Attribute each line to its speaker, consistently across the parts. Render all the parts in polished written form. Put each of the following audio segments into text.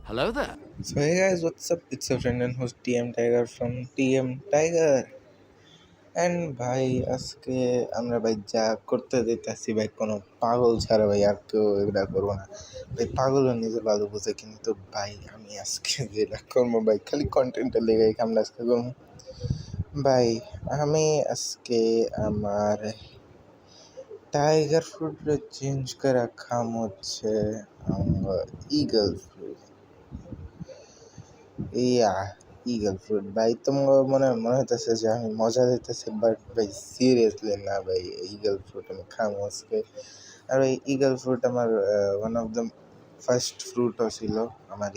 Speaker 1: Hello there.
Speaker 2: So hey guys, what's up? It's your friend and host TM Tiger from TM Tiger. And ভাই আজকে আমরা ভাই যা করতে দিতেছি ভাই কোনো পাগল ছাড়া ভাই আর কেউ এগুলা করবো না ভাই। পাগলও নিজের ভালো বুঝে, কিন্তু ভাই আমি আজকে যেটা করবো ভাই খালি কন্টেন্টের লেগে আমরা আজকে করবো ভাই। আমি আজকে আমার টাইগার ফ্রুটে চেঞ্জ করে খাম হচ্ছে ইগল ফ্রুট। ইয়া ইগল ফ্রুট ভাই, তোমার মনে হইতেছে যে আমি মজা দিতেছি, বাট ভাই সিরিয়াসলি না ভাই। ইগল ফ্রুট আমি খামো আজকে। আর ওই ইগল ফ্রুট আমার ওয়ান অফ দ্য ফার্স্ট ফ্রুটও ছিল আমার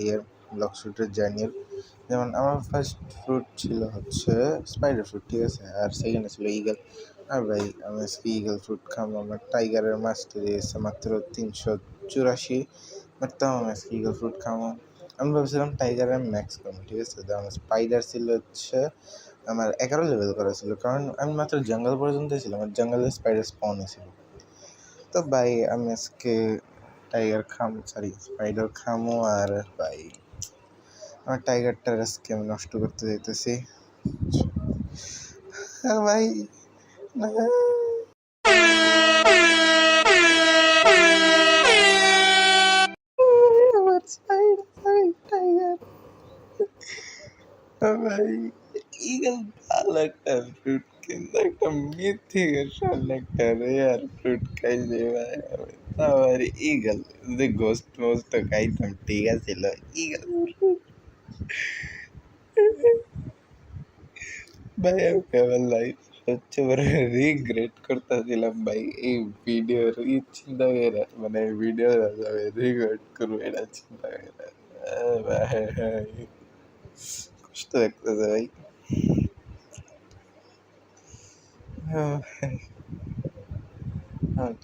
Speaker 2: ব্লক ফ্রুটের জার্নির। যেমন আমার ফার্স্ট ফ্রুট ছিল হচ্ছে স্পাইডার ফ্রুট, ঠিক আছে, আর সেকেন্ডে ছিল ইগল। আর ভাই আমি আজকে ইগল ফ্রুট খাবো। আমার টাইগারের মাছটা দিয়েছে মাত্র 384, বাট তাও আমি আজকে ইগল ফ্রুট খাবো। আমি ভাবছিলাম টাইগারের ম্যাক্স করবো, ঠিক আছে। তো আমার স্পাইডার ছিল হচ্ছে আমার 11 লেভেল করা ছিল, কারণ আমি মাত্র জঙ্গল পর্যন্ত ছিলাম, আর জঙ্গলে স্পাইডার স্পন ছিল। তো ভাই আমি আজকে স্পাইডার খামো। আর ভাই আমার টাইগারটার আজকে আমি নষ্ট করতে যাইতেছি। আর ভাই না, আমার টাইগার ভাই। ইগল ভালো একটা ফ্রুট, কিন্তু একটা মিথিকেশন একটা রেয়ার ফ্রুট খাইছে ভাই আমি। আমার ইগল যদি গোস্ট মোস্ট খাইতাম ঠিক আছিল। ইগল ভাই আমি কেবল লাইফ সবচেয়ে বড় রিগ্রেট করতেছিলাম ভাই এই ভিডিওর চিন্তা করে, মানে ভিডিও রিগ্রেট করবো এটা চিন্তা করে। ভাই কষ্ট লাগতেছে ভাই।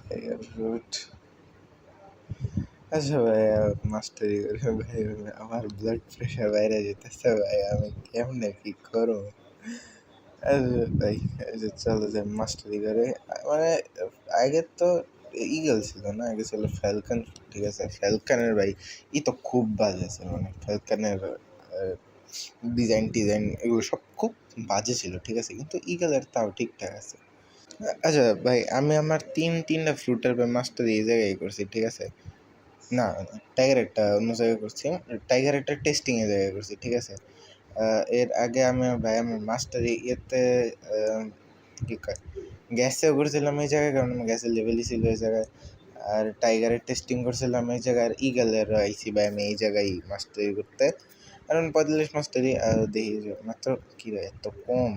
Speaker 2: টাইগার ফ্রুট, আচ্ছা ভাই মাস্টারি করে ভাই আমার ব্লাড প্রেশার বাইরে যেতেছে ভাই, আমি কেমনে কি করবো। আচ্ছা ভাই এই যে চলো যে মাস্টারি করে, মানে আগে তো ইগল ছিল না, আগে ছিল ফ্যালকন, ঠিক আছে। ফ্যালকনের ভাই ই তো খুব বাজে ছিল, মানে ফ্যালকনের ডিজাইন এগুলো সব খুব বাজে ছিল, ঠিক আছে, কিন্তু ইগলের তাও ঠিকঠাক আছে। আচ্ছা ভাই আমি আমার তিনটা ফ্রুটের মাস্টারি এই জায়গায় করছি, ঠিক আছে। না, টাইগার একটা অন্য জায়গায় করছি, টাইগার একটা টেস্টিং এর জায়গায় করছি, ঠিক আছে। এর আগে আমি মাস্টারি ইয়েতে কি কয় গ্যাসেও করছিলাম এই জায়গায়, কারণ আমার গ্যাসের লেভেলই ছিল এই জায়গায়। আর টাইগারের টেস্টিং করছিলাম এই জায়গায়, আর ইগলের আইসি ভাই আমি এই জায়গায় মাস্টারি করতে। কারণ 45 মাস্টারি দেখি যে মাত্র কী রে এত কম,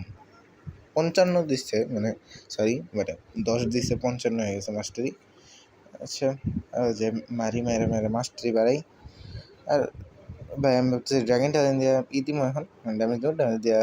Speaker 2: 55 দিচ্ছে, মানে সরি মানে 10 দিচ্ছে, 55 হয়ে গেছে মাস্টারি। আচ্ছা যে মেরে মাস্টারি বাড়াই। আর ভাই আমি ভাবছি ড্রাগন ট্যালেন্ট দিয়া ইতিমো এখন ড্যামেজ দেবো, ড্যামেজ দিয়া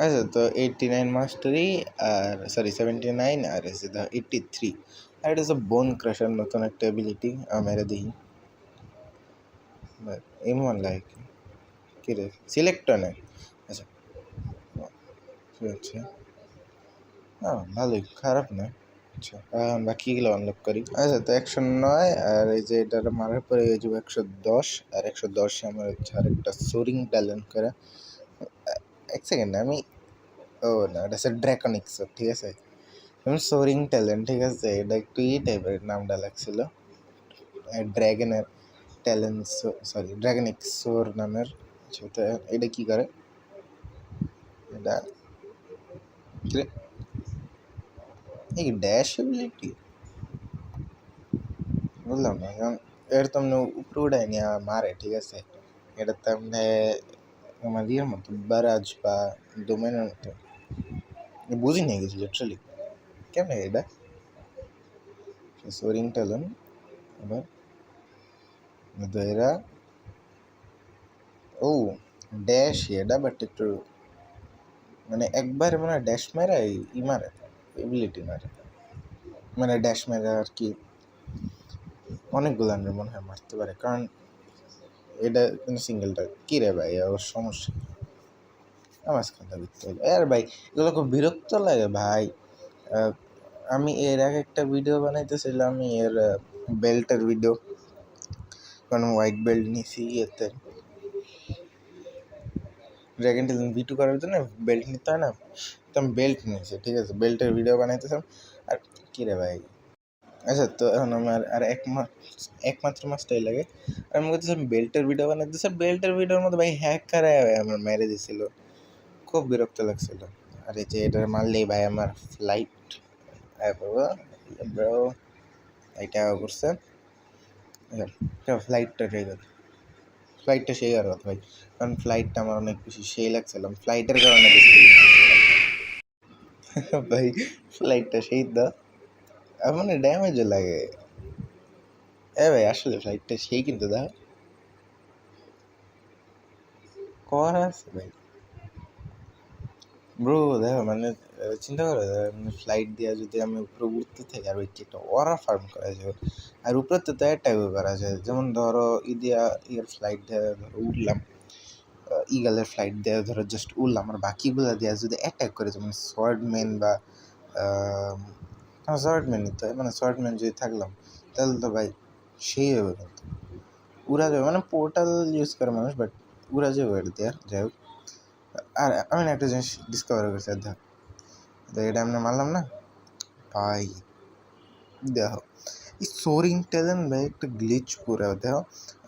Speaker 2: আচ্ছা। তো 89 মাস্টারি, আর সরি 79, আর এসে দ্য 83। আর এটা হচ্ছে বোন ক্রাশার নতুন একটা এবিলিটি মেরে দিই। এমন লাইক কি রে সিলেক্টর নেই। আচ্ছা ঠিক আছে, ভালোই, খারাপ না। আচ্ছা বাকিগুলো আনলক করি। আচ্ছা তো 109, আর এই যে এটা মারার পরে হয়ে যাবে 110, আর 110 আমার হচ্ছে আরেকটা সোরিং ট্যালেন্ট করা। এক সেকেন্ড আমি, ও না এটা হচ্ছে ড্রাকনিক্স, ঠিক আছে। সোরিং ট্যালেন্ট, ঠিক আছে, এটা একটু ই টাইপের নামটা লাগছিল, ড্র্যাগনের ট্যালেন্ট, সরি ড্রাগনিক্স সোর নামের। আচ্ছা তো এটা কী করে, এটা কি রে, এই ড্যাশ এবিলিটি বুঝলাম না। যেমন এর তো এমনি উপরে উঠায় নিয়ে মারে, ঠিক আছে। এটা তো এমনি আমার ইয়ের মতো বারাজ বা ডোমেনের মতো, বুঝি নিয়ে গেছি লিটারালি কেমন এটা সোরিং ট্যালেন্ট। আবার এরা ও ড্যাশ এটা, বাট একটু মানে একবার মনে হয় ড্যাশ মারে ই মারে, এবিলিটি মারে, মানে ড্যাশ মেরে আর কি অনেকগুলো আন্ডার মনে হয় মারতে পারে, কারণ এটা কিন্তু সিঙ্গেলটা। কী রে ভাই ওর সমস্যা, আমার খাতা করতে হবে আর ভাই, এগুলো খুব বিরক্ত লাগে ভাই। আমি এর আগে একটা ভিডিও বানাইতেছিলাম, এর বেল্টের ভিডিও, কারণ হোয়াইট বেল্ট নিয়েছি ইয়েতে ড্র্যাগন টেলেন V2 করার জন্য বেল্ট নিতে হয় না, তো আমি বেল্ট নিয়েছি, ঠিক আছে, বেল্টের ভিডিও বানাইতেছিলাম। আর কী রে ভাই, আচ্ছা তো এখন আমার আর একমাত্র মাসটাই লাগে, আর আমি বলতেছি বেল্টের ভিডিও বানাইতেছে, বেল্টের ভিডিওর মধ্যে ভাই হ্যাকার আমার মেরে দিছিল, খুব বিরক্ত লাগছিল। আর এই যে এটা মারলেই ভাই আমার ফ্লাইট ব্রো, এটা করছে ফ্লাইটটা ঠিক আছে, ফ্লাইটটা সেই আর কথা ভাই, কারণ ফ্লাইটটা আমার অনেক বেশি সেই লাগছিলাম, ফ্লাইটের কারণে বেশি ভাই, ফ্লাইটটা সেই তো মানে ড্যামেজও লাগে। ভাই আসলে ফ্লাইটটা সেই, কিন্তু দা করা আছে ভাই ব্রো, দেখো মানে চিন্তা করো, ফ্লাইট দিয়ে যদি আমি উপরে উঠতে থাকি, আর ওই কি একটা ওরা ফার্ম করা যায়, আর উপরে তো টাইপও করা যায়, যেমন ধরো ইয়ার ফ্লাইট দিয়ে ধরো উঠলাম, ইগলের ফ্লাইট দিয়ে ধরো জাস্ট উঠলাম, আর বাকিগুলো দিয়ে যদি অ্যাটাক করে, যেমন সোয়ার্ডম্যান বা সোয়ার্ডম্যানই তো, মানে সোয়ার্ডম্যান যদি থাকলাম, তাহলে তো ভাই সেই হবে, কিন্তু উড়া যাবে, মানে পোর্টাল ইউজ করে মানুষ, বাট উড়া যাবে এটা দিয়ে, যাই হোক। আর আমি না একটা জিনিস ডিসকভার করছি, দেখ এটা আমরা মারলাম না ভাই, দেখো এই সোরিং ট্যালেন্ট ভাই একটা গ্লিচ করে, দেখো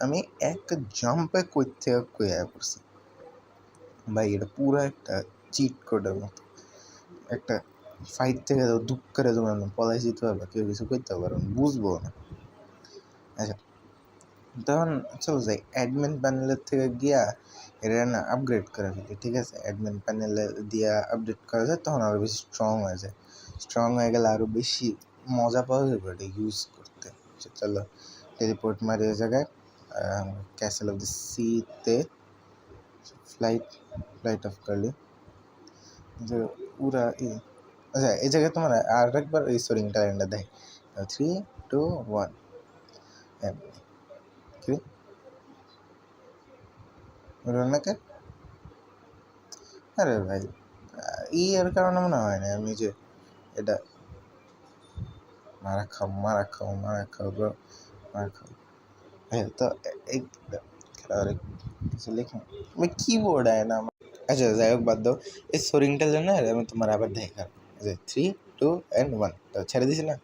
Speaker 2: আমি এক জাম্পে কই থেকে কই আয়া করছি ভাই, এটা পুরো একটা চিট কোডের মতো, একটা ফাইট থেকে দুঃখ করে তোমার পলাই যেতে পারবে, কেউ কিছু করতে পারবে না, বুঝবো না। আচ্ছা তখন চলো যাই অ্যাডমিন প্যানেলের থেকে গিয়া এটা না আপগ্রেড করে ফেলি, ঠিক আছে, অ্যাডমিন প্যানেলে দিয়া আপডেট করা যায়, তখন আরও বেশি স্ট্রং হয়ে যায়, স্ট্রং হয়ে গেলে আরও বেশি মজা পাওয়া যাবে এটা ইউজ করতে। চলো টেলিপোর্ট মারি ওই জায়গায়, ক্যাসেল অফ দ্য সিতে ফ্লাইট অফ করলি, যে পুরা আচ্ছা এই জায়গায় তোমার আর একবার এই সোরিং ট্যালেন্টটা দেয়, 3 2 1 কি নাকি, আরে ভাই এর কারণে মনে হয় না আমি যে এটা মারা খাও ব্রো, মারা খাও। হ্যাঁ তো এই কিছু লিখুন, আমি কিবোর্ড আয় না আমার। আচ্ছা যাই হোক বাদ দাও, এই সোরিংটার জন্য আমি তোমার আবার দেখা যে 3 2 1 তো ছেড়ে দিছি না,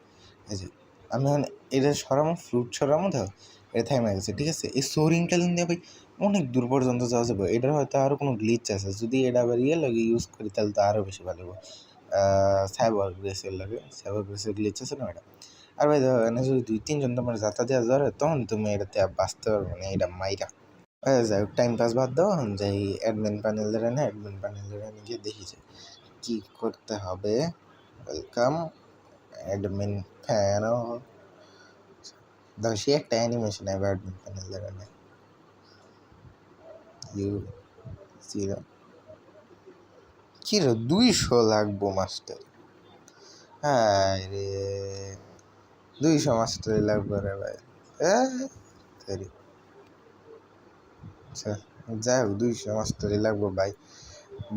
Speaker 2: এই যে আমি এখন এটা সরামো, ফ্রুট সরামো, দেখো এটা থাইমা গেছে, ঠিক আছে। এই সোরিংটা দিয়ে ভাই অনেক দূর পর্যন্ত যাওয়া যাবে, এটার হয়তো আরও কোনো গ্লিচ আছে, যদি এটা আবার লাগে ইউজ করি তাহলে তো আরও বেশি ভালো হবে। সাইবার গ্রেসের গ্লিচ আছে না এটা। আর ভাই দেখো এখানে যদি 2-3 জন তোমার যাতা দেওয়া ধরে, তখন তুমি এটাতে বাঁচতে পারবে না, এটা মাইরা। যাই হোক টাইম পাস বাদ দাও, যাই অ্যাডমিন প্যানেল ধরে না, অ্যাডমিন প্যানেল ধরে গিয়ে দেখি যে কী করতে হবে। ওয়েলকাম অ্যাডমিন প্যানেল, দেখো সে একটা অ্যানিমেশন হবে অ্যাডমিন প্যানেল ধরে না, ইউ জিরো কি রে 200 লাগবো মাস্টার, হ্যাঁ রে 200 মাস্টারই লাগবে রে ভাই, আচ্ছা যাই হোক 200 মাস্টারই লাগবো ভাই,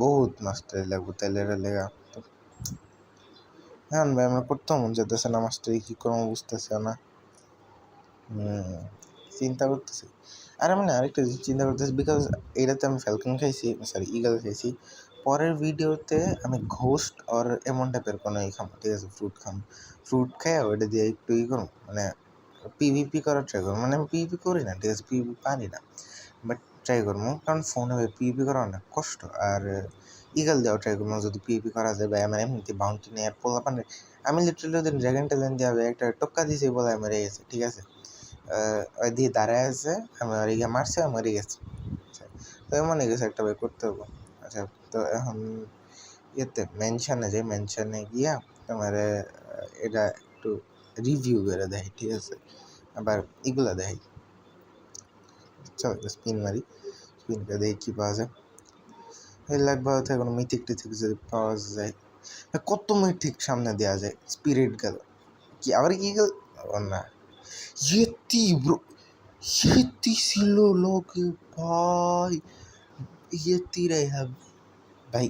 Speaker 2: বহুত মাস্টারই লাগবো তাহলে এটা লেগা। হ্যাঁ ভাই আমরা করতেও মন যেতেছে না, মাস্টারি কী করবো বুঝতেছে না, চিন্তা করতেছি। আর আমি না আরেকটা চিন্তা করতেছি, বিকজ এইটাতে আমি ফ্যালকন খাইছি, সরি ইগল খাইছি, পরের ভিডিওতে আমি ঘোস্ট আর এমন টাইপের কোনো খাবো, ঠিক আছে, ফ্রুট খাই ওইটা দিয়ে একটু করবো, মানে পিভিপি করার ট্রাই করবো, মানে আমি পিভিপি করি না, ঠিক আছে, পিভিপি পারি না, বাট ট্রাই করবো, কারণ ফোনে পিভিপি করা অনেক কষ্ট। আর ইগল দেওয়া ট্রাই করবো যদি পিভিপি করা যায়, বা আমার এমনিতে বাউন্টি নেই আর পোলা পান, আমি লিটারালি ওদের ড্রাগন ট্যালেন্ট দিয়ে একটা টক্কা দিয়েছি বলে মেরে গেছে, ঠিক আছে, ওই দিয়ে দাঁড়ায় আছে, আমি ওরিগে মারছে, মরে গেছে, আচ্ছা তো এমন গেছে একটা ভাই করতে হবো। আচ্ছা তো এখন ইয়েতে মেনশানে গিয়া তোমার এটা একটু রিভিউ করে দেয়, ঠিক আছে, আবার এগুলো দেয়, চলো স্পিন মারি, স্পিন করে দেখি কী পাওয়া যায়, এই লাগবে হয়তো কোনো মিথিক টিথিক যদি পাওয়া যায়, কত মিনিট ঠিক সামনে দেওয়া যায়, স্পিরিট গেল কি আবার কি গেল না, ইয়েতি ব্রো, ইয়েতি ছিল লোকে ভাই, ইয়েতি রে হ্যাঁ ভাই।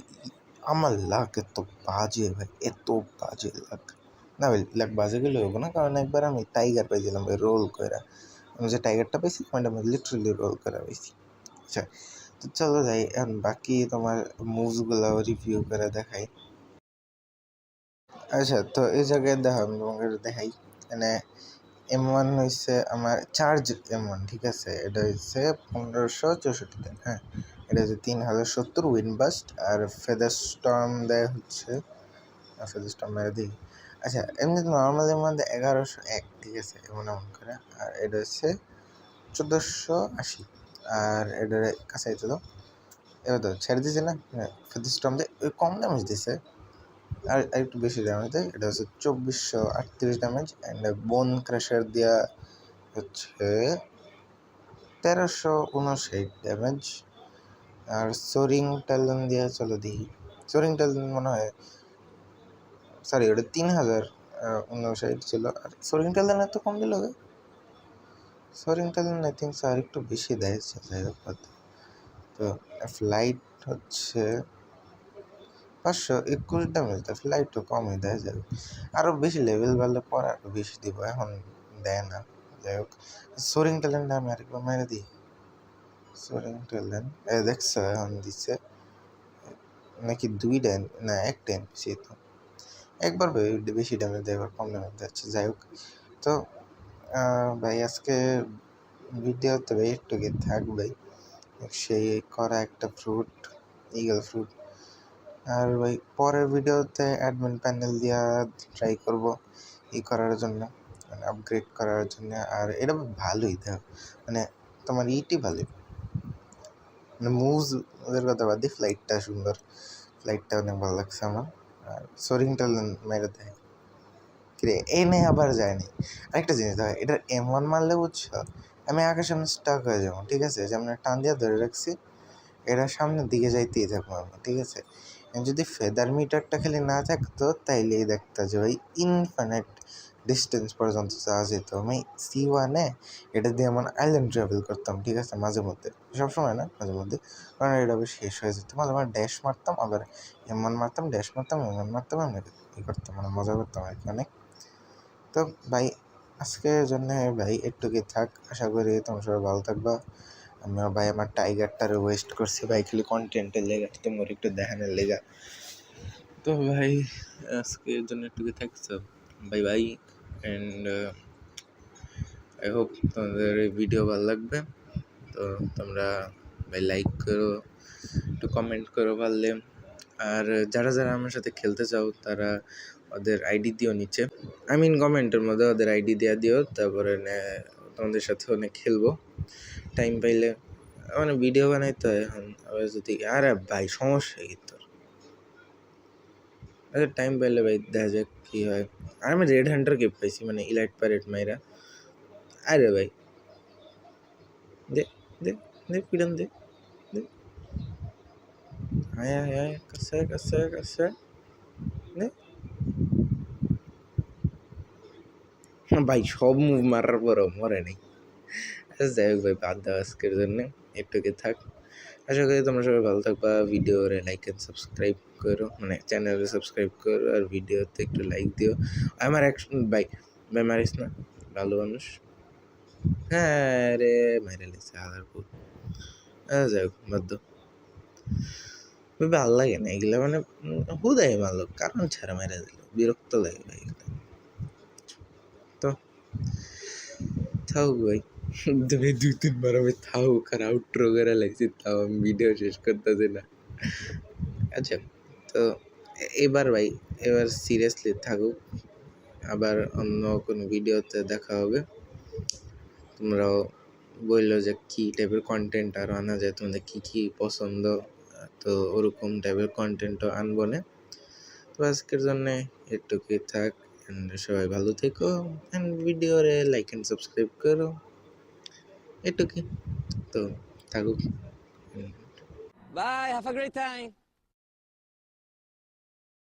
Speaker 2: আমার লাক এত বাজে ভাই, এত বাজে লাক। না ভাই লাক বাজে গেলে হবো না, কারণ একবার আমি টাইগার পাইছিলাম ভাই রোল করে। আমি যে টাইগারটা পাইছি ওইটা আমি লিটারেলি রোল করে পাইছি। আচ্ছা তো চলো যাই, এখন বাকি তোমার মুভসগুলো রিভিউ করে দেখাই। আচ্ছা তো এই জায়গায় দেখো আমি তোমাকে দেখাই, মানে M1 হয়েছে আমার চার্জ M1, ঠিক আছে, এটা হচ্ছে 1564 দিন, হ্যাঁ এটা হচ্ছে 3070 উইনবাস্ট, আর ফেদার স্টর্ম দেয় হচ্ছে, ফেদার স্টর্ম মেরে দিই। আচ্ছা এমনি নর্মালের মধ্যে 1101, ঠিক আছে এমন এমন করে, আর এটা হচ্ছে 1480, আর এটার কাছে তো এবার তো ছেড়ে দিয়েছে না, ফেদার স্টর্ম দিয়ে কম ড্যামেজ দিছে, আর একটু বেশি ড্যামেজ দেয়, এটা হচ্ছে 2438 ড্যামেজ, অ্যান্ড বোন ক্রাশার দেওয়া হচ্ছে 1359 ড্যামেজ, আর সোরিং ট্যালেন দেওয়া চলো দেখি, সোরিং ট্যালেন মনে হয় সরি ওটা 3059 ছিল, আর সোরিং ট্যালেন এত কম দিল, সোরিং ট্যালেন আই থিঙ্ক আর একটু বেশি দেয়, যাই হোক। তো ফ্লাইট হচ্ছে 521 ড্যামেজ, তো ফ্লাইটও কমই দেয়, যাই হোক আরও বেশি লেভেল বাড়লে পরে আরও বেশি দিব, এখন দেয় না, যাই হোক। সোরিং ট্যালেন্ট আমি আরেকবার মেরে দিই, সোরিং ট্যালেন্ট দেখছো এখন দিচ্ছে নাকি 2 ড্যান না 1 ড্যান, সে তো একবার বেশি ড্যামেজ দেয়, এবার কম ড্যামেজ দিচ্ছে, যাই হোক। তো ভাই আজকে ভিডিওতে ভাই একটু থাকবেই, সেই করা একটা ফ্রুট, ইগল ফ্রুট, আর ভাই পরের ভিডিওতে অ্যাডমিন প্যানেল দিয়া ট্রাই করব করার জন্য, মানে আপগ্রেড করার জন্য, আর এটা ভালোই দেখো, মানে তোমার ভালোই, মানে মুভস ওদের কথা বাদ দিয়ে ফ্লাইটটা সুন্দর, ফ্লাইটটা অনেক ভালো লাগছে আমার, আর সোরিংটা মেরে দেয় কিরে এনে আবার যায়নি। আরেকটা জিনিস দেখো, এটার M1 মারলে বুঝছো আমি আগে সামনে স্টাক হয়ে যাবো, ঠিক আছে, যেমন টান দিয়ে ধরে রাখছি, এরা সামনের দিকে যাইতেই থাকবো আমি, ঠিক আছে। যদি ফেদার মিটারটা খালি না থাকতো তাইলেই দেখতো যে ভাই ইনফিনিট ডিস্টেন্স পর্যন্ত যাওয়া যেত। আমি C1-এ এটা দিয়ে এমন আইল্যান্ড ট্রাভেল করতাম, ঠিক আছে, মাঝে মধ্যে, সবসময় না মাঝে মধ্যে, কারণ এটা আবার শেষ হয়ে যেত, মাঝে মাঝে ড্যাশ মারতাম, আবার M1 মারতাম, ড্যাশ মারতাম, M1 মারতাম, আমি করতাম, মানে মজা করতাম আর কি অনেক। তো ভাই আজকের জন্য ভাই একটুকি থাক, আশা করি তোমরা সবাই ভালো থাকবা। আমিও ভাই আমার টাইগারটারে ওয়েস্ট করছি ভাই খালি কন্টেন্টের লেগা, তোমার একটু দেখানোর লেগা। তো ভাই আজকের জন্য একটুকি থাকছো, bye bye, and I hope তোমাদের এই ভিডিও ভালো লাগবে। তো তোমরা ভাই লাইক করো, একটু কমেন্ট করো পারলে, আর যারা যারা আমার সাথে খেলতে চাও তারা ওদের আইডি দিও নিচে, আই মিন কমেন্টের মধ্যে ওদের আইডি দেওয়া দিও, তারপরে তোমাদের সাথে অনেক খেলবো টাইম পাইলে, মানে ভিডিও বানাইতে হয় এখন, আবার যদি আরে ভাই সমস্যা কি তোর, আচ্ছা টাইম পাইলে ভাই দেখা যাক কী হয়। আর আমি রেড হান্টার গিফট পাইছি, মানে ইলাইট প্যারেট মাইরা, আরে ভাই দে দে দে পিডন দে দে, আয় আয় আয় কাছে কাছে কাছে দে ভাই, সব মুভ মারার পরও মরে নাই। আচ্ছা যাই হোক ভাই বাদ দাও আজকের জন্য, একটুকে থাক। আশা করি তোমরা সবাই ভালো থাকবা, ভিডিওরে লাইক অ্যান্ড সাবস্ক্রাইব করো, মানে চ্যানেলে সাবস্ক্রাইব করো, আর ভিডিওতে একটু লাইক দিও। আমার ভাই ভাই মারিস না, ভালো মানুষ, হ্যাঁ রে মাইরে লেছে আধার পুত, যাই হোক বাদ দাও, ভালো লাগে না এগুলো, মানে হুদাই মারলো কারণ ছাড়া মেরে দিল, বিরক্ত লাগে ভাই এগুলো। তো থাকুক ভাই, তুমি 2-3 বার আমি থাকুক আর আউট্রো করে লাগছি, তাও আমি ভিডিও শেষ করতেছি না। আচ্ছা তো এবার ভাই এবার সিরিয়াসলি থাকুক, আবার অন্য কোনো ভিডিওতে দেখা হবে, তোমরাও বললো যে কী টাইপের কন্টেন্ট আরও আনা যায়, তোমাদের কী কী পছন্দ, তো ওরকম টাইপের কন্টেন্টও আনবো না। তো আজকের জন্যে একটুকুই থাক, সবাই ভালো থেকো, অ্যান্ড ভিডিওরে লাইক অ্যান্ড সাবস্ক্রাইব করো, এটুকুই। তো থাকুক,
Speaker 1: Bye. Have a great time.